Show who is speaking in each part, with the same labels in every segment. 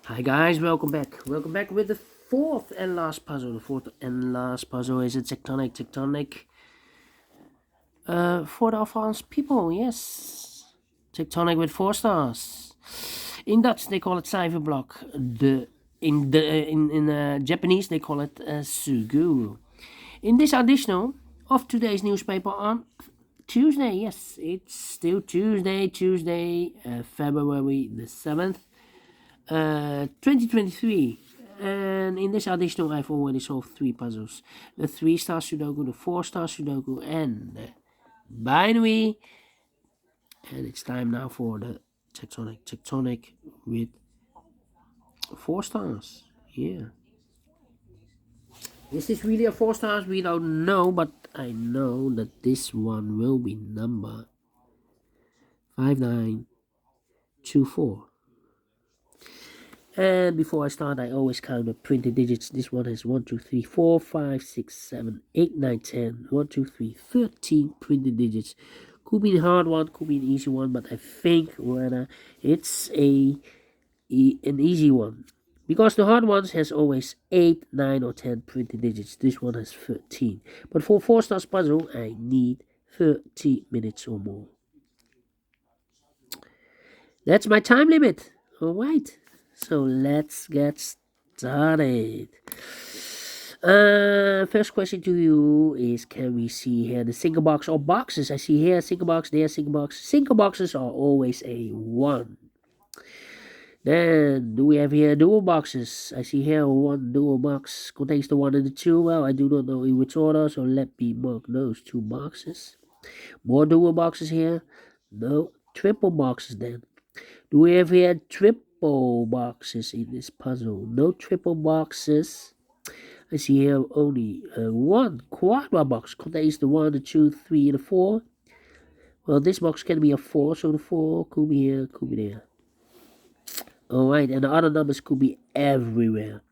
Speaker 1: Hi guys, welcome back. Welcome back with the fourth and last puzzle. The fourth and last puzzle is a tectonic for the advanced people. Yes, tectonic with 4 stars. In Dutch they call it cijferblok. In Japanese they call it Suguru. In this additional of today's newspaper on Tuesday, yes, it's still Tuesday, February the 7th. 2023, and in this additional I've already solved 3 puzzles: the 3-star Sudoku, the 4-star Sudoku, and the binary. And it's time now for the tectonic with 4 stars. Yeah, is this really a 4 stars? We don't know, but I know that this one will be number 5924. And before I start, I always count the printed digits. This one has 1, 2, 3, 4, 5, 6, 7, 8, 9, 10. 1, 2, 3, 13 printed digits. Could be a hard one, could be an easy one, but I think rather it's an easy one. Because the hard ones has always 8, 9, or 10 printed digits. This one has 13. But for 4 stars puzzle, I need 30 minutes or more. That's my time limit. Alright. So let's get started. First question to you is, can we see here the single box or boxes? I see here single box, there single box. Single boxes are always a 1. Then do we have here dual boxes? I see here one dual box contains the 1 and the 2. Well, I do not know in which order, so let me mark those 2 boxes. More dual boxes here. No, triple boxes then. Do we have here triple boxes in this puzzle? No triple boxes. I see here only 1 quadra box contains the 1, the 2, 3, and the 4. Well, this box can be a 4, so the 4 could be here, could be there. Alright, and the other numbers could be everywhere.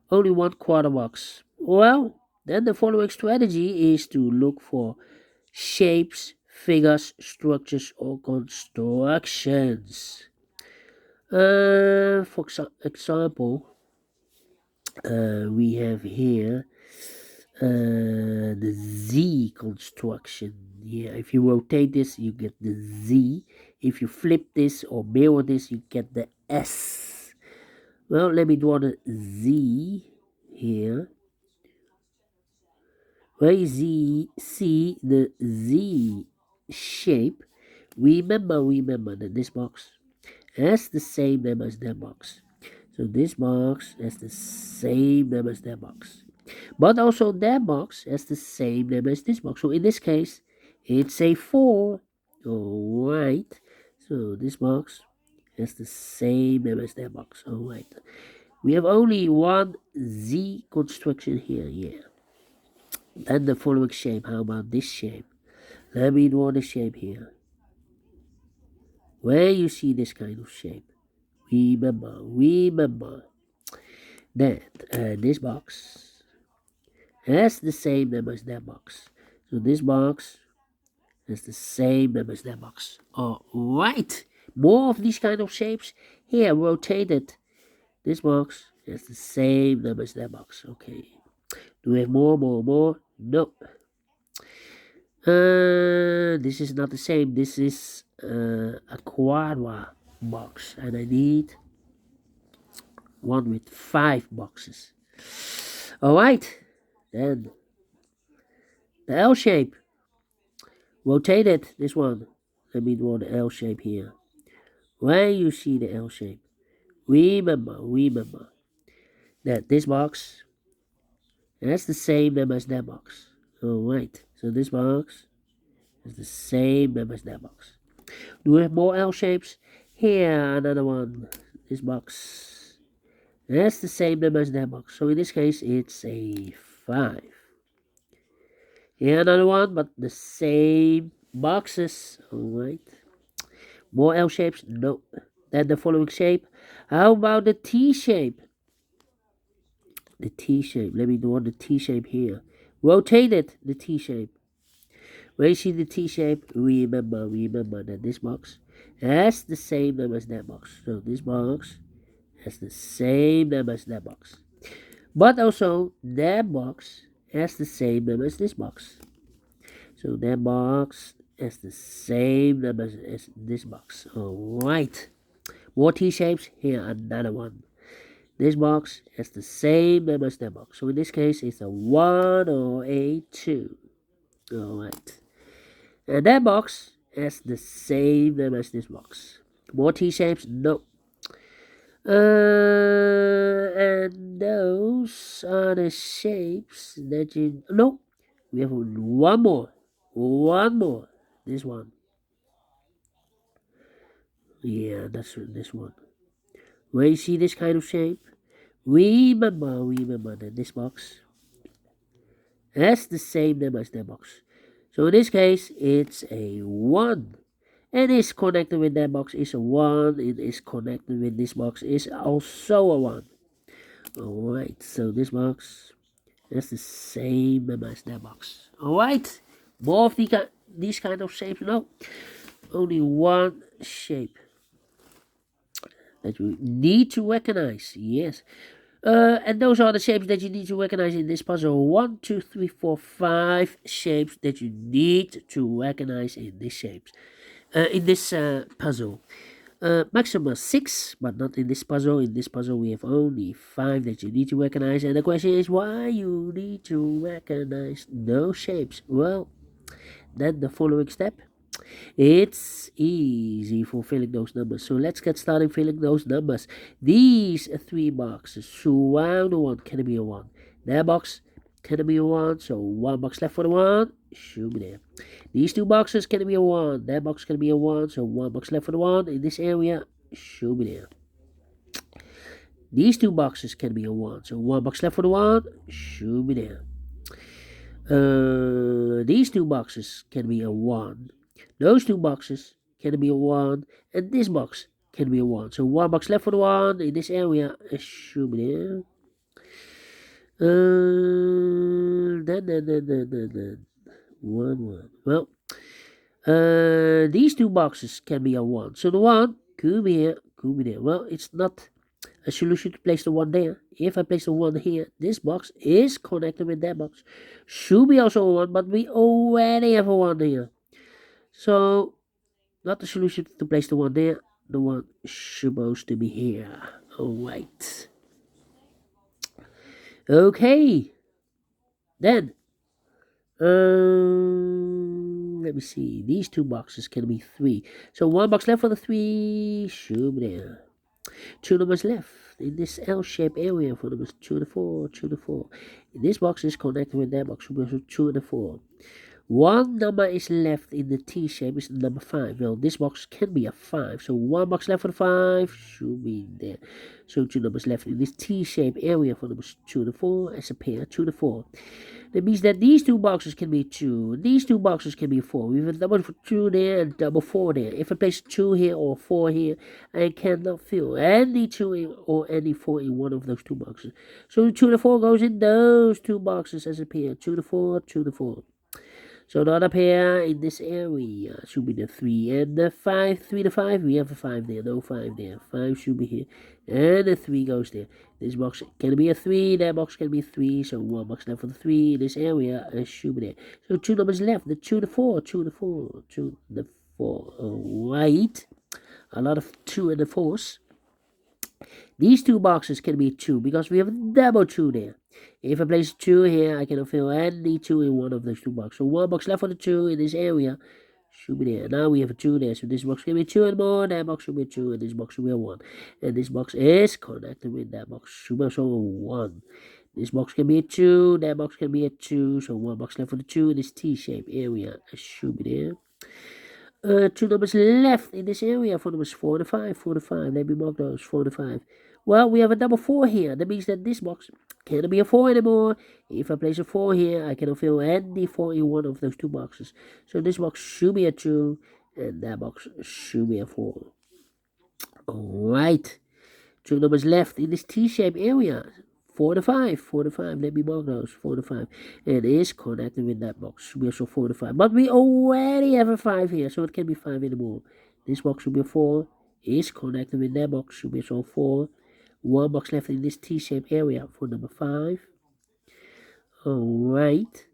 Speaker 1: Only 1 quadra box. Well, then the following strategy is to look for shapes, figures, structures, or constructions. For example, we have here the Z construction. Yeah, if you rotate this, you get the Z. If you flip this or mirror this, you get the S. Well, let me draw the Z here. Where you see the Z shape, remember that this box has the same name as that box. So this box has the same name as that box. But also that box has the same name as this box. So in this case, it's a 4. Alright. So this box has the same name as that box. Alright. We have only one Z construction here. Yeah. Then the following shape. How about this shape? Let me draw the shape here. Where you see this kind of shape, remember that this box has the same name as that box. So this box has the same name as that box. Alright. More of these kind of shapes. Here, rotated. This box has the same name as that box. Okay. Do we have more? No. This is not the same. This is a quadra box, and I need one with 5 boxes. Alright, then the L shape. Rotate it, this one. Let me draw the L shape here. When you see the L shape, remember that this box has the same name as that box. Alright, so this box has the same name as that box. Do we have more L shapes? Here, another one. This box has the same name as that box. So in this case, it's a 5. Here, another one, but the same boxes. Alright. More L shapes? No. Then the following shape. How about the T shape? The T shape. Let me draw the T shape here. Rotate it, the T shape. When you see the T shape, remember that this box has the same name as that box. So this box has the same number as that box. But also, that box has the same number as this box. So that box has the same number as this box. Alright. More T-shapes. Here, another one. This box has the same number as that box. So in this case, it's a 1 or a 2. Alright. And that box has the same number as this box. More T-shapes? No. And those are the shapes that you... No. We have one more. One more. This one. Yeah, that's this one. Where you see this kind of shape, remember that this box has the same number as that box. So in this case, it's a 1. And is connected with that box is a 1. It is connected with this box is also a 1. Alright, so this box has the same number as that box. Alright, more of these kind of shapes? No, only one shape that you need to recognize. Yes. And those are the shapes that you need to recognize in this puzzle. 1, 2, 3, 4, 5 shapes that you need to recognize in this puzzle. Maximum 6, but not in this puzzle. In this puzzle, we have only 5 that you need to recognize. And the question is why you need to recognize those shapes. Well, then the following step. It's easy for filling those numbers. So let's get started filling those numbers. These 3 boxes surround the 1 can be a 1. That box can be a 1. So 1 box left for the 1. Should be there. These 2 boxes can be a 1. That box can be a 1. So 1 box left for the 1. In this area, should be there. These 2 boxes can be a 1. So 1 box left for the 1. Should be there. These 2 boxes can be a 1. Those 2 boxes can be a 1, and this box can be a 1. So 1 box left for the 1 in this area. Should be there. Then. 1. Well, these 2 boxes can be a 1. So the 1 could be here, could be there. Well, it's not a solution to place the 1 there. If I place the 1 here, this box is connected with that box. Should be also a 1, but we already have a 1 here. So, not the solution to place the 1 there. The 1 supposed to be here. Alright. Okay. Then, let me see. These 2 boxes can be 3. So 1 box left for the 3. Should be there. 2 numbers left in this L-shaped area for numbers 2 and 4, 2 and 4. This box is connected with that box, so 2 and 4. 1 number is left in the T shape is number 5. Well, this box can be a 5. So 1 box left for the 5 should be there. So 2 numbers left in this T shape area for numbers 2 and 4 as a pair, 2 and 4. That means that these 2 boxes can be 2. These 2 boxes can be 4. We have a double 2 there and double 4 there. If I place 2 here or 4 here, I cannot fill any 2 or any 4 in one of those 2 boxes. So 2 and 4 goes in those 2 boxes as a pair, 2 and 4, 2 and 4. So the other pair in this area should be the 3 and the 5. 3 to 5, we have a 5 there, no 5 there. 5 should be here, and the 3 goes there. This box can be a 3, that box can be 3, so 1 box left for the 3 in this area should be there. So 2 numbers left, the 2 to 4, 2 to 4, 2 to 4. Alright, a lot of 2 and the 4s. These 2 boxes can be 2 because we have a double 2 there. If I place 2 here, I cannot fill any 2 in one of those 2 boxes. So 1 box left for the 2 in this area should be there. Now we have a 2 there. So this box can be 2 and more. That box should be 2 and this box should be a 1. And this box is connected with that box. Should be also a 1. This box can be a 2. That box can be a 2. So 1 box left for the 2 in this T-shaped area should be there. 2 numbers left in this area for numbers 4 and 5. 4 and 5. Let me mark those. 4 and 5. Well, we have a double 4 here. That means that this box cannot be a 4 anymore. If I place a 4 here, I cannot fill any 4 in one of those 2 boxes. So this box should be a 2, and that box should be a 4. Alright. 2 numbers left in this T-shaped area. 4 to 5. 4 to 5. Let me mark those. 4 to 5. And it is connected with that box. Should be also 4 to 5. But we already have a 5 here, so it can't be 5 anymore. This box should be a 4. Is connected with that box. Should be also 4. 1 box left in this T-shaped area for number 5. Alright.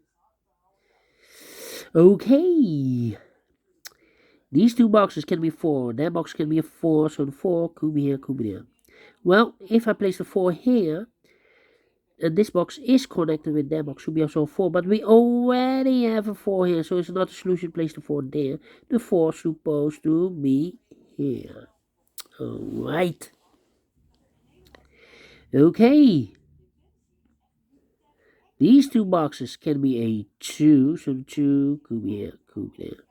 Speaker 1: Okay. These 2 boxes can be 4. That box can be a 4, so the 4 could be here, could be there. Well, if I place the 4 here, and this box is connected with that box, should be also 4, but we already have a 4 here, so it's not a solution to place the 4 there. The 4 is supposed to be here. Alright. Okay. These 2 boxes can be a 2, so the 2 could be here, could be there.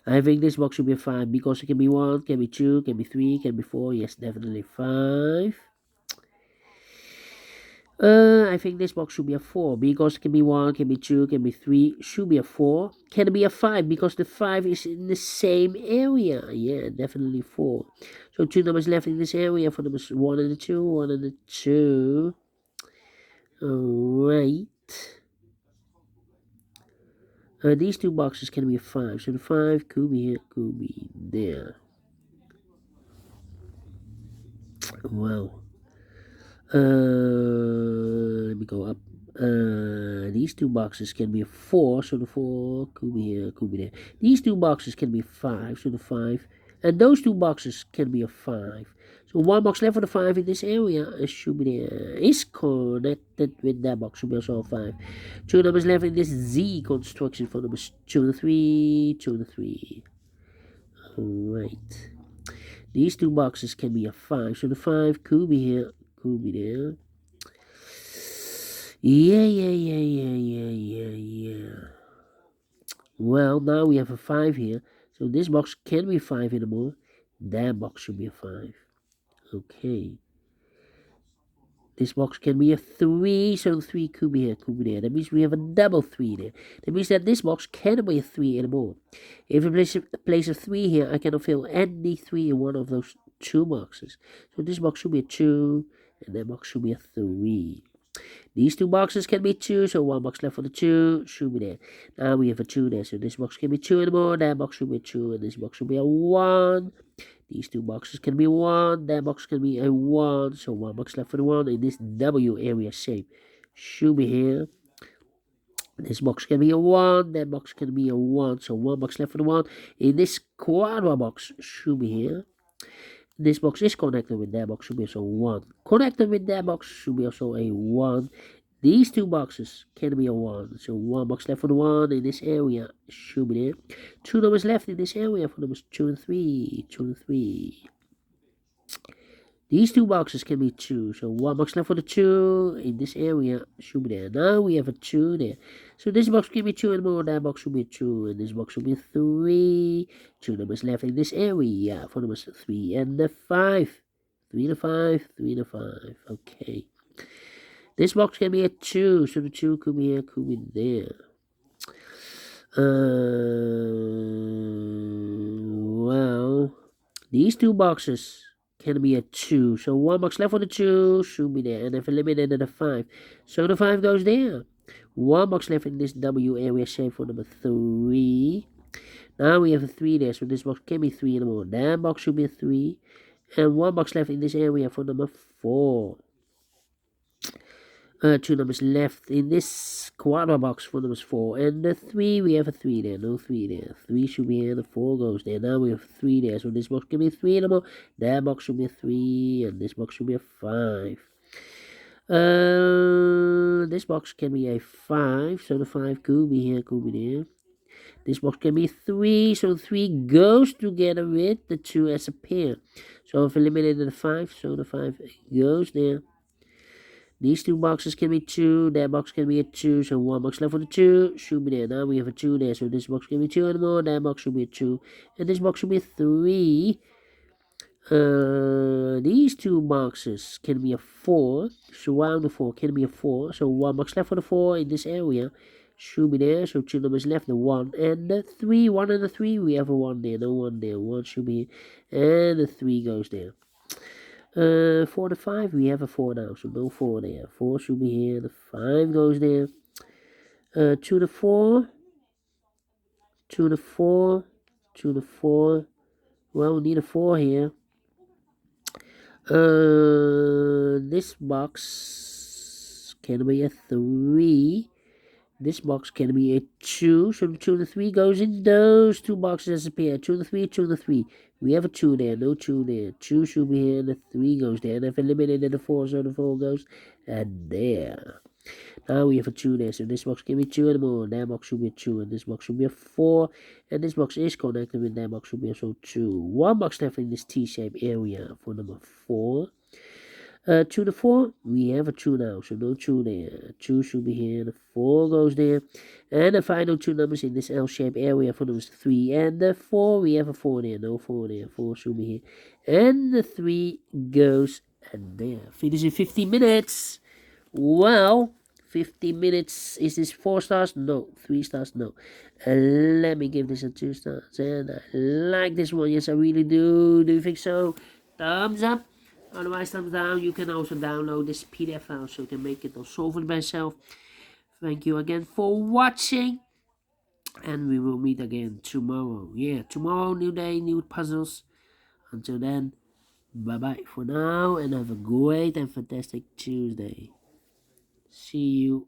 Speaker 1: I think this box should be a 5 because it can be 1, can be 2, can be 3, can be 4. Yes, definitely 5. I think this box should be a 4 because it can be 1, can be 2, can be 3. Should be a 4. Can it be a 5 because the 5 is in the same area? Yeah, definitely 4. So 2 numbers left in this area for numbers 1 and the 2, 1 and the 2. Alright. These 2 boxes can be a 5. So the 5 could be here, could be there. Wow. Let me go up. These 2 boxes can be a 4, so the 4 could be here, could be there. These 2 boxes can be a 5, so the 5. And those 2 boxes can be a 5. So 1 box left for the 5 in this area should be there. Is connected with that box, should be also a 5. 2 numbers left in this Z construction for numbers 2 and 3, 2 and 3. Alright. These 2 boxes can be a 5, so the 5 could be here, could be there. Yeah. Well, now we have a 5 here. So this box can be 5 anymore. That box should be a 5. Okay. This box can be a 3, so 3 could be here, could be there. That means we have a double 3 there. That means that this box cannot be a 3 anymore. If I place a 3 here, I cannot fill any 3 in one of those 2 boxes. So this box should be a 2, and that box should be a 3. These 2 boxes can be 2, so 1 box left for the 2 should be there. Now we have a 2 there, so this box can be 2 anymore. That box should be a 2, and this box should be a 1. These 2 boxes can be 1, that box can be a 1, so 1 box left for the 1 in this W area shape should be here. This box can be a 1, that box can be a 1, so 1 box left for the 1 in this quadra box should be here. This box is connected with that box, should be also 1. Connected with that box should be also a 1. These 2 boxes can be a 1. So 1 box left for the 1 in this area should be there. 2 numbers left in this area for numbers 2 and 3. 2 and 3. These 2 boxes can be 2. So 1 box left for the 2 in this area should be there. Now we have a 2 there. So this box can be 2 and more. That box should be 2. And this box should be 3. 2 numbers left in this area for numbers 3 and the 5. 3 and 5. 3 and 5. Okay. This box can be a 2, so the 2 could be here, could be there. Well, these 2 boxes can be a 2, so 1 box left for the 2 should be there, and I've eliminated the 5, so the 5 goes there. 1 box left in this W area shape for number 3. Now we have a 3 there, so this box can be 3 anymore. That box should be a 3, and 1 box left in this area for number 4. 2 numbers left in this quadra box for numbers 4 and the 3. We have a 3 there, no 3 there. 3 should be here, the 4 goes there. Now we have 3 there, so this box can be 3 anymore. That box should be a 3, and this box should be a 5. This box can be a 5, so the 5 could be here, could be there. This box can be 3, so 3 goes together with the 2 as a pair. So I've eliminated the 5, so the 5 goes there. These 2 boxes can be 2, that box can be a 2, so 1 box left for the 2 should be there. Now we have a 2 there, so this box can be 2 and more, that box should be a 2, and this box should be a 3. These 2 boxes can be a 4, surround the 4 can be a 4, so 1 box left for the 4 in this area should be there, so 2 numbers left, the 1 and the 3, 1 and the 3, we have a 1 there, no 1 there, 1 should be here, and the 3 goes there. 4 to 5, we have a 4 now, so no 4 there. 4 should be here, the 5 goes there. 2 to 4, 2 to 4, 2 to 4. Well, we need a 4 here. this box can be a 3. This box can be a 2. So the 2 and the 3 goes in those two boxes as a pair. 2 and the 3, 2 and the 3. We have a 2 there, no 2 there. 2 should be here, and the 3 goes there. And I've eliminated the 4, so the 4 goes and there. Now we have a 2 there, so this box can be 2 and more. That box should be a 2, and this box should be a 4. And this box is connected with that box should be also 2. One box left in this T-shaped area for number 4. 2 to 4, we have a 2 now, so no 2 there. 2 should be here, the 4 goes there. And the final 2 numbers in this L-shaped area for numbers 3 and the 4, we have a 4 there, no 4 there. 4 should be here. And the 3 goes and there. Finish in 15 minutes. Well, 15 minutes. Is this 4 stars? No. 3 stars? No. Let me give this a 2 stars. And I like this one. Yes, I really do. Do you think so? Thumbs up. Otherwise, thumbs down. You can also download this PDF file so you can make it or solve it by yourself. Thank you again for watching. And we will meet again tomorrow. Yeah, tomorrow, new day, new puzzles. Until then, bye-bye for now. And have a great and fantastic Tuesday. See you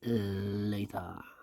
Speaker 1: later.